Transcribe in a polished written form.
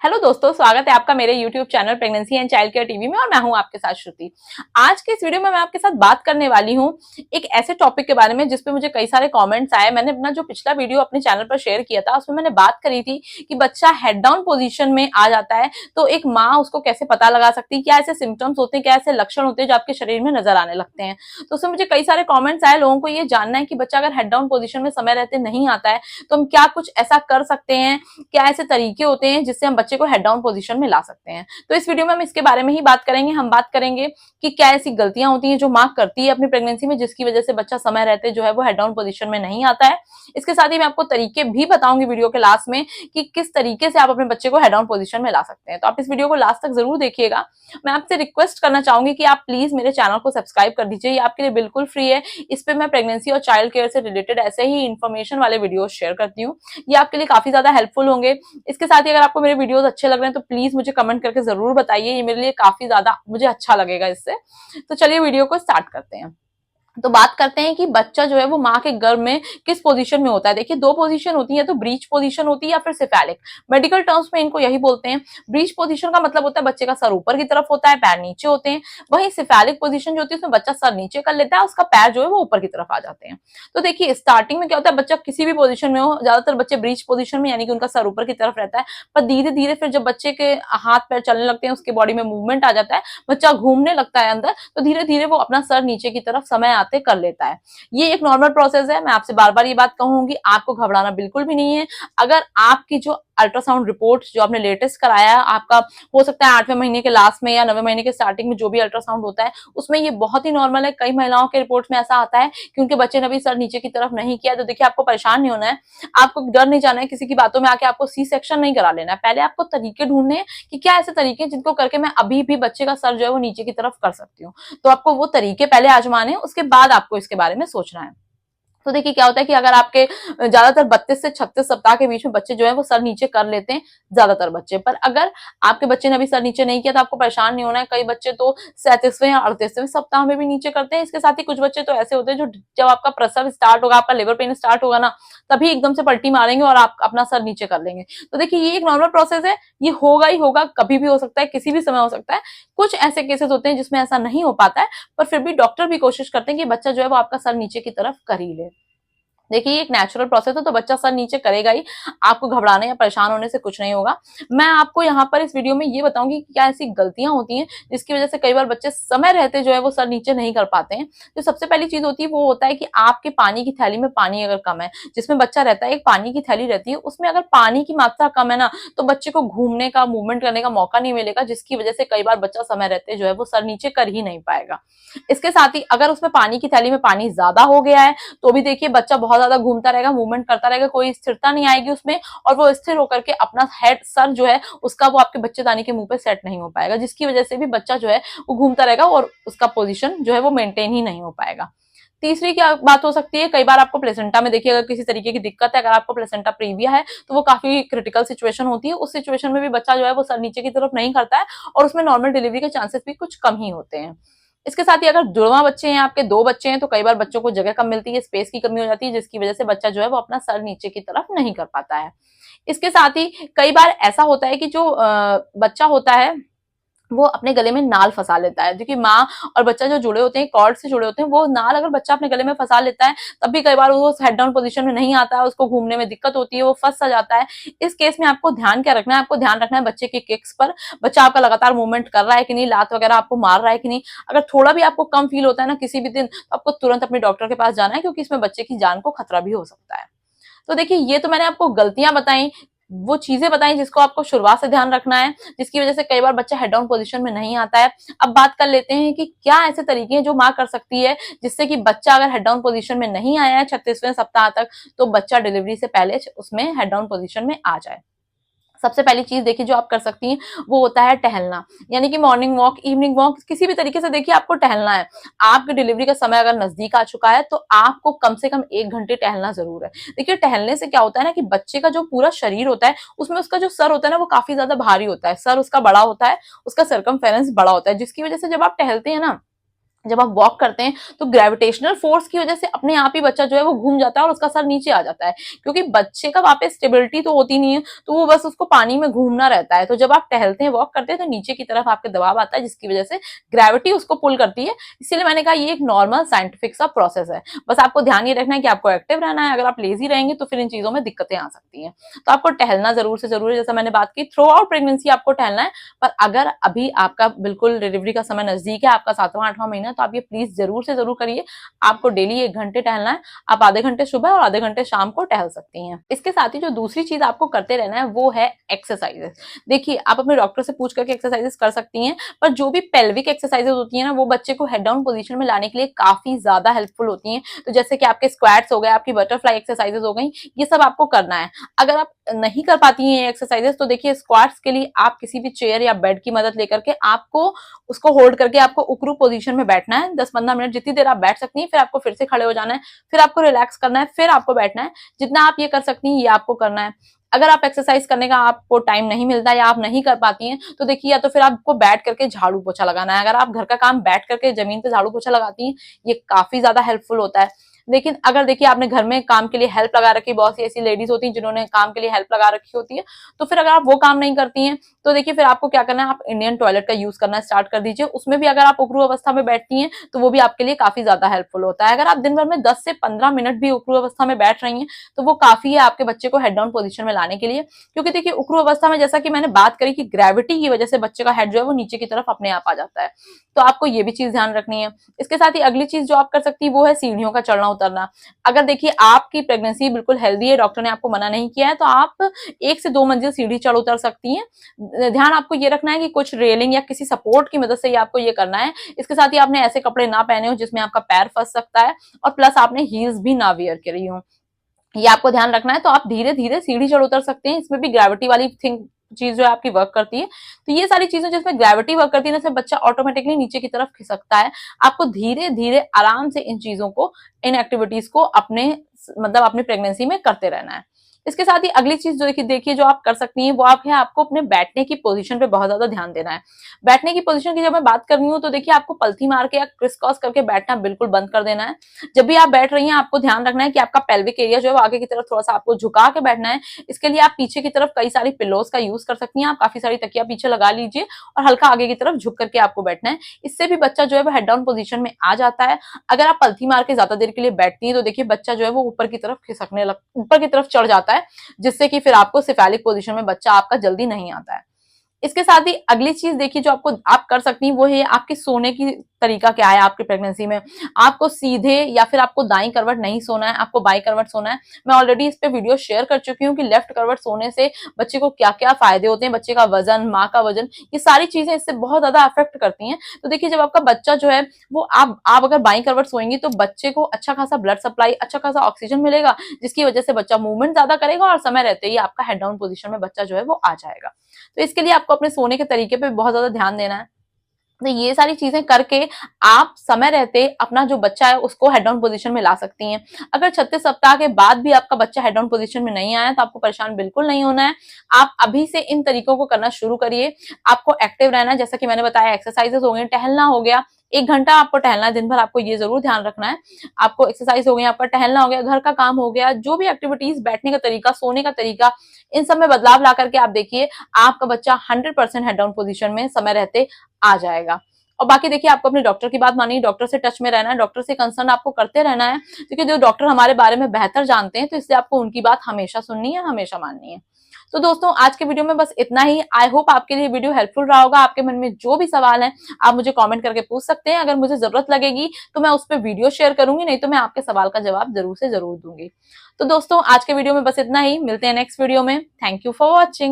Hello दोस्तों, स्वागत है आपका मेरे YouTube channel pregnancy and child care TV में। और मैं हूं आपके साथ श्रुति। आज के इस वीडियो में मैं आपके साथ बात करने वाली हूं एक ऐसे टॉपिक के बारे में जिसपे मुझे कई सारे कमेंट्स आए। मैंने अपना जो पिछला वीडियो अपने चैनल पर शेयर किया था उसमें मैंने बात करी थी कि बच्चा हेड डाउन पोजीशन में आ जाता है तो एक माँ उसको कैसे पता लगा सकती है, क्या ऐसे सिम्टम्स होते हैं, क्या ऐसे लक्षण होते हैं जो आपके शरीर में नजर आने लगते हैं। तो उसमें मुझे कई सारे कॉमेंट्स आए। लोगों को ये जानना है कि बच्चा अगर हेड डाउन पोजिशन में समय रहते नहीं आता है तो हम क्या कुछ ऐसा कर सकते हैं, क्या ऐसे तरीके होते हैं जिससे हम बच्चे को हेड डाउन पोजीशन में ला सकते हैं। तो इस वीडियो में हम इसके बारे में ही बात करेंगे। हम बात करेंगे कि क्या ऐसी गलतियां होती हैं जो मां करती है अपनी प्रेगनेंसी में जिसकी वजह से बच्चा समय रहते जो है वो हेड डाउन पोजीशन में नहीं आता है। इसके साथ ही मैं आपको तरीके भी बताऊंगी वीडियो के लास्ट में कि किस तरीके से आप अपने बच्चे को हेड डाउन पोजीशन में ला सकते हैं। तो आप इस वीडियो को लास्ट तक जरूर देखिएगा। मैं आपसे रिक्वेस्ट करना चाहूंगी कि आप प्लीज मेरे चैनल को सब्सक्राइब कर दीजिए, ये आपके लिए बिल्कुल फ्री है। इस पे मैं प्रेगनेंसी और चाइल्ड केयर से रिलेटेड ऐसे ही इन्फॉर्मेशन वाले वीडियो शेयर करती हूँ। ये आपके लिए काफी ज्यादा हेल्पफुल होंगे। इसके साथ ही अगर आपको मेरे वीडियोस अच्छे लग रहे हैं तो प्लीज मुझे कमेंट करके जरूर बताइए, ये मेरे लिए काफी ज्यादा मुझे अच्छा लगेगा इससे। तो चलिए वीडियो को स्टार्ट करते हैं। तो बात करते हैं कि बच्चा जो है वो माँ के गर्भ में किस पोजीशन में होता है। देखिए, दो पोजीशन होती है, तो ब्रीच पोजीशन होती है या फिर सिफेलिक। मेडिकल टर्म्स में इनको यही बोलते हैं। ब्रीच पोजीशन का मतलब होता है बच्चे का सर ऊपर की तरफ होता है, पैर नीचे होते हैं। वहीं सिफेलिक पोजीशन जो होती है उसमें बच्चा सर नीचे कर लेता है, उसका पैर जो है वो ऊपर की तरफ आ जाते हैं। तो देखिए, स्टार्टिंग में क्या होता है, बच्चा किसी भी पोजीशन में हो, ज्यादातर बच्चे ब्रीच पोजीशन में यानी कि उनका सर ऊपर की तरफ रहता है। पर धीरे धीरे फिर जब बच्चे के हाथ पैर चलने लगते हैं, उसके बॉडी में मूवमेंट आ जाता है, बच्चा घूमने लगता है अंदर, तो धीरे धीरे वो अपना सर नीचे की तरफ समय आते कर लेता है। ये एक नॉर्मल प्रोसेस है। मैं आपसे बार बार ये बात कहूंगी, आपको घबराना बिल्कुल भी नहीं है। अगर आपकी जो अल्ट्रासाउंड रिपोर्ट जो आपने लेटेस्ट कराया है, आपका हो सकता है 8वें महीने के लास्ट में या 9वें महीने के स्टार्टिंग में जो भी अल्ट्रासाउंड होता है उसमें ये बहुत ही नॉर्मल है। कई महिलाओं के रिपोर्ट में ऐसा आता है कि उनके बच्चे ने भी सर नीचे की तरफ नहीं किया। तो देखिए, आपको परेशान नहीं होना है, आपको डर नहीं जाना है, किसी की बातों में आके आपको सी सेक्शन नहीं करा लेना है। पहले आपको तरीके ढूंढने हैं कि क्या ऐसे तरीके हैं जिनको करके मैं अभी भी बच्चे का सर जो है वो नीचे की तरफ कर सकती हूँ। तो आपको वो तरीके पहले आजमाने हैं, उसके बाद आपको इसके बारे में सोचना है। तो देखिए, क्या होता है कि अगर आपके ज्यादातर 32 से 36 सप्ताह के बीच में बच्चे जो है वो सर नीचे कर लेते हैं, ज्यादातर बच्चे। पर अगर आपके बच्चे ने अभी सर नीचे नहीं किया तो आपको परेशान नहीं होना है। कई बच्चे तो 37वें या 38वें सप्ताह में भी नीचे करते हैं। इसके साथ ही कुछ बच्चे तो ऐसे होते हैं जो जब आपका प्रसव स्टार्ट होगा, आपका लेबर पेन स्टार्ट होगा ना, तभी एकदम से पलटी मारेंगे और आप अपना सर नीचे कर लेंगे। तो देखिए, ये एक नॉर्मल प्रोसेस है, ये होगा ही होगा, कभी भी हो सकता है, किसी भी समय हो सकता है। कुछ ऐसे केसेस होते हैं जिसमें ऐसा नहीं हो पाता है, पर फिर भी डॉक्टर भी कोशिश करते हैं कि बच्चा जो है वो आपका सर नीचे की तरफ कर ही ले। देखिए, ये एक नेचुरल प्रोसेस है, तो बच्चा सर नीचे करेगा ही। आपको घबराने या परेशान होने से कुछ नहीं होगा। मैं आपको यहाँ पर इस वीडियो में ये बताऊंगी कि क्या ऐसी गलतियां होती हैं जिसकी वजह से कई बार बच्चे समय रहते जो है वो सर नीचे नहीं कर पाते हैं। तो सबसे पहली चीज होती है वो होता है कि आपके पानी की थैली में पानी अगर कम है, जिसमें बच्चा रहता है, एक पानी की थैली रहती है, उसमें अगर पानी की मात्रा कम है ना, तो बच्चे को घूमने का, मूवमेंट करने का मौका नहीं मिलेगा, जिसकी वजह से कई बार बच्चा समय रहते जो है वो सर नीचे कर ही नहीं पाएगा। इसके साथ ही अगर उसमें पानी की थैली में पानी ज्यादा हो गया है तो भी देखिए, बच्चा बहुत ज्यादा घूमता रहेगा, मूवमेंट करता रहेगा, कोई स्थिरता नहीं आएगी उसमें, और वो स्थिर होकर के अपना हेड सर जो है उसका वो आपके बच्चेदानी के मुंह पे सेट नहीं हो पाएगा, जिसकी वजह से भी बच्चा जो है वो घूमता रहेगा और उसका पोजीशन जो है वो मेंटेन ही नहीं हो पाएगा। तीसरी क्या बात हो सकती है, कई बार आपको प्लेसेंटा में देखिए अगर किसी तरीके की दिक्कत है, अगर आपको प्लेसेंटा प्रीविया है तो वो काफी क्रिटिकल सिचुएशन होती है। उस सिचुएशन में भी बच्चा जो है वो सर नीचे की तरफ नहीं करता है और उसमें नॉर्मल डिलीवरी के चांसेस भी कुछ कम ही होते हैं। इसके साथ ही अगर जुड़वा बच्चे हैं, आपके दो बच्चे हैं, तो कई बार बच्चों को जगह कम मिलती है, स्पेस की कमी हो जाती है, जिसकी वजह से बच्चा जो है वो अपना सर नीचे की तरफ नहीं कर पाता है। इसके साथ ही कई बार ऐसा होता है कि जो बच्चा होता है वो अपने गले में नाल फंसा लेता है, क्योंकि माँ और बच्चा जो जुड़े होते हैं, कॉर्ड से जुड़े होते हैं, वो नाल अगर बच्चा अपने गले में फंसा लेता है तब भी कई बार वो हेड डाउन पोजीशन में नहीं आता है, उसको घूमने में दिक्कत होती है, वो फंस सा जाता है। इस केस में आपको ध्यान क्या रखना है, आपको ध्यान रखना है बच्चे के किक्स पर, बच्चा आपका लगातार मूवमेंट कर रहा है कि नहीं, लात वगैरह आपको मार रहा है कि नहीं। अगर थोड़ा भी आपको कम फील होता है ना किसी भी दिन, तो आपको तुरंत अपने डॉक्टर के पास जाना है, क्योंकि इसमें बच्चे की जान को खतरा भी हो सकता है। तो देखिए, ये तो मैंने आपको गलतियां बताई, वो चीजें बताई जिसको आपको शुरुआत से ध्यान रखना है, जिसकी वजह से कई बार बच्चा हेड डाउन पोजीशन में नहीं आता है। अब बात कर लेते हैं कि क्या ऐसे तरीके हैं जो माँ कर सकती है जिससे कि बच्चा अगर हेड डाउन पोजीशन में नहीं आया है 36वें सप्ताह तक, तो बच्चा डिलीवरी से पहले उसमें हेड डाउन पोजीशन में आ जाए। सबसे पहली चीज देखिए जो आप कर सकती हैं वो होता है टहलना, यानी कि मॉर्निंग वॉक, इवनिंग वॉक, किसी भी तरीके से देखिए आपको टहलना है। आपकी डिलीवरी का समय अगर नजदीक आ चुका है तो आपको कम से कम 1 घंटे टहलना जरूर है। देखिए, टहलने से क्या होता है ना कि बच्चे का जो पूरा शरीर होता है उसमें उसका जो सर होता है ना वो काफी ज्यादा भारी होता है, सर उसका बड़ा होता है, उसका सर्कमफेरेंस बड़ा होता है, जिसकी वजह से जब आप टहलते हैं ना जब आप वॉक करते हैं तो ग्रेविटेशनल फोर्स की वजह से अपने आप ही बच्चा जो है वो घूम जाता है और उसका सर नीचे आ जाता है, क्योंकि बच्चे का वहां पे स्टेबिलिटी तो होती नहीं है, तो वो बस उसको पानी में घूमना रहता है। तो जब आप टहलते हैं, वॉक करते हैं, तो नीचे की तरफ आपके दबाव आता है, जिसकी वजह से ग्रेविटी उसको पुल करती है। इसीलिए मैंने कहा ये एक नॉर्मल साइंटिफिक सा प्रोसेस है। बस आपको ध्यान ये रखना है कि आपको एक्टिव रहना है। अगर आप लेजी रहेंगे तो फिर इन चीजों में दिक्कतें आ सकती हैं। तो आपको टहलना जरूर से जरूर है, जैसा मैंने बात की, थ्रू आउट प्रेगनेंसी आपको टहलना है। पर अगर अभी आपका बिल्कुल डिलीवरी का समय नजदीक है, आपका 7वां 8वां महीना, तो आप ये प्लीज जरूर से जरूर करिए। आपको डेली 1 घंटे टहलना है। आप आधे घंटे सुबह और आधे घंटे शाम को टहल सकती हैं। इसके साथ ही जो दूसरी चीज आपको करते रहना है वो है एक्सरसाइजेस। देखिए, आप अपने डॉक्टर से पूछ करके एक्सरसाइजेस कर सकती हैं, पर जो भी पेल्विक एक्सरसाइजेस होती है ना, वो बच्चे को हेड डाउन पोजीशन में लाने के लिए काफी ज्यादा हेल्पफुल होती हैं। तो जैसे कि आपके स्क्वाट्स हो गए, आपकी बटरफ्लाई एक्सरसाइजेस हो गई, ये सब आपको करना है। अगर आप नहीं कर पाती हैं ये एक्सरसाइजेस, तो देखिए स्क्वाट्स के लिए आप किसी भी चेयर या बेड की मदद लेकर के आपको उसको होल्ड करके आपको उकरू पोजीशन में बैठना है 10-15 मिनट, जितनी देर आप बैठ सकती हैं। फिर आपको फिर से खड़े हो जाना है, फिर आपको रिलैक्स करना है, फिर आपको बैठना है। जितना आप ये कर सकती हैं ये आपको करना है। अगर आप एक्सरसाइज करने का आपको टाइम नहीं मिलता या आप नहीं कर पाती हैं, तो देखिए या तो फिर आपको बैठ करके झाड़ू पोछा लगाना है। अगर आप घर का काम बैठ करके जमीन पे झाड़ू पोछा लगाती हैं, ये काफी ज्यादा हेल्पफुल होता है। लेकिन अगर देखिए आपने घर में काम के लिए हेल्प लगा रखी, बहुत सी ऐसी लेडीज होती हैं जिन्होंने काम के लिए हेल्प लगा रखी होती है, तो फिर अगर आप वो काम नहीं करती हैं, तो देखिए फिर आपको क्या करना है, आप इंडियन टॉयलेट का यूज करना स्टार्ट कर दीजिए। उसमें भी अगर आप उकरू अवस्था में बैठती हैं, तो वो भी आपके लिए काफी ज्यादा हेल्पफुल होता है। अगर आप दिन भर में 10 से 15 मिनट भी उकरू अवस्था में बैठ रही हैं, तो वो काफी है आपके बच्चे को हेड डाउन पोजीशन में लाने के लिए। क्योंकि देखिए उकरू अवस्था में, जैसा कि मैंने बात करी, कि ग्रेविटी की वजह से बच्चे का हेड जो है वो नीचे की तरफ अपने आप आ जाता है। तो आपको ये भी चीज ध्यान रखनी है। इसके साथ ही अगली चीज जो आप कर सकती है वो है सीढ़ियों का चढ़ना उतरना। अगर देखिए आपकी प्रेगनेंसी बिल्कुल हेल्दी है, डॉक्टर ने आपको मना नहीं किया है, तो आप 1 से 2 मंजिल सीढ़ी चढ़ उतर सकती हैं। ध्यान आपको ये रखना है कि कुछ रेलिंग या किसी सपोर्ट की मदद से ही आपको ये करना है। इसके साथ ही आपने ऐसे कपड़े ना पहने हो जिसमें आपका पैर फंस सकता है, और प्लस आपने हील्स भी ना वियर करी हो, ये आपको ध्यान रखना है। तो आप धीरे धीरे सीढ़ी चढ़ उतर सकते हैं। इसमें भी ग्रेविटी वाली थिंग चीज जो है आपकी वर्क करती है। तो ये सारी चीजें जिसमें ग्रेविटी वर्क करती है ना, इसमें बच्चा ऑटोमेटिकली नीचे की तरफ खिसकता है। आपको धीरे धीरे आराम से इन चीजों को, इन एक्टिविटीज को अपने मतलब अपनी प्रेगनेंसी में करते रहना है। इसके साथ ही अगली चीज जो देखिए जो आप कर सकती हैं वो आप है, आपको अपने बैठने की पोजीशन पे बहुत ज्यादा ध्यान देना है। बैठने की पोजीशन की जब मैं बात कर रही हूँ, तो देखिए आपको पलथी मार के या क्रिस क्रॉस करके बैठना बिल्कुल बंद कर देना है। जब भी आप बैठ रही हैं, आपको ध्यान रखना है कि आपका पेल्विक एरिया जो है वो आगे की तरफ थोड़ा सा आपको झुका के बैठना है। इसके लिए आप पीछे की तरफ कई सारी पिलोज का यूज कर सकती हैं। आप काफी सारी तकिया पीछे लगा लीजिए और हल्का आगे की तरफ झुक करके आपको बैठना है। इससे भी बच्चा जो है वो हेड डाउन पोजीशन में आ जाता है। अगर आप पलथी मार के ज्यादा देर के लिए बैठती हैं, तो देखिए बच्चा जो है वो ऊपर की तरफ खिसकने लग ऊपर की तरफ चढ़ जाता है, जिससे कि फिर आपको सिफेलिक पोजीशन में बच्चा आपका जल्दी नहीं आता है। इसके साथ ही अगली चीज देखिए जो आपको आप कर सकती हैं वो है आपके सोने की तरीका क्या है आपकी प्रेगनेंसी में। आपको सीधे या फिर आपको दाईं करवट नहीं सोना है, आपको बाईं करवट सोना है। मैं ऑलरेडी इस पे वीडियो शेयर कर चुकी हूँ कि लेफ्ट करवट सोने से बच्चे को क्या क्या फायदे होते हैं, बच्चे का वजन, माँ का वजन, ये सारी चीजें इससे बहुत ज्यादा अफेक्ट करती हैं। तो देखिए जब आपका बच्चा जो है वो आप अगर बाईं करवट सोएंगी, तो बच्चे को अच्छा खासा ब्लड सप्लाई, अच्छा खासा ऑक्सीजन मिलेगा, जिसकी वजह से बच्चा मूवमेंट ज्यादा करेगा और समय रहते ही आपका हेड डाउन पोजीशन में बच्चा जो है वो आ जाएगा। तो इसके लिए आपको अपने सोने के तरीके पे बहुत ज्यादा ध्यान देना है। तो ये सारी चीजें करके आप समय रहते अपना जो बच्चा है उसको हेड डाउन पोजीशन में ला सकती हैं। अगर 36 सप्ताह के बाद भी आपका बच्चा हेड डाउन पोजीशन में नहीं आया, तो आपको परेशान बिल्कुल नहीं होना है। आप अभी से इन तरीकों को करना शुरू करिए। आपको एक्टिव रहना है, जैसा कि मैंने बताया, एक्सरसाइजेस हो गई, टहलना हो गया, 1 घंटा आपको टहलना है दिन भर, आपको ये जरूर ध्यान रखना है। आपको एक्सरसाइज हो गई, आपका टहलना हो गया, घर का काम हो गया, जो भी एक्टिविटीज, बैठने का तरीका, सोने का तरीका, इन सब में बदलाव ला करके आप देखिए आपका बच्चा 100% हेड डाउन पोजीशन में समय रहते आ जाएगा। और बाकी देखिए आपको अपने डॉक्टर की बात मानिए, डॉक्टर से टच में रहना है, डॉक्टर से कंसर्न आपको करते रहना है, क्योंकि जो डॉक्टर हमारे बारे में बेहतर जानते हैं, तो इसलिए आपको उनकी बात हमेशा सुननी है, हमेशा माननी है। तो दोस्तों आज के वीडियो में बस इतना ही। आई होप आपके लिए वीडियो हेल्पफुल रहा होगा। आपके मन में जो भी सवाल है आप मुझे कमेंट करके पूछ सकते हैं। अगर मुझे जरूरत लगेगी तो मैं उस पर वीडियो शेयर करूंगी, नहीं तो मैं आपके सवाल का जवाब जरूर से जरूर दूंगी। तो दोस्तों आज के वीडियो में बस इतना ही। मिलते हैं नेक्स्ट वीडियो में। Thank you for watching.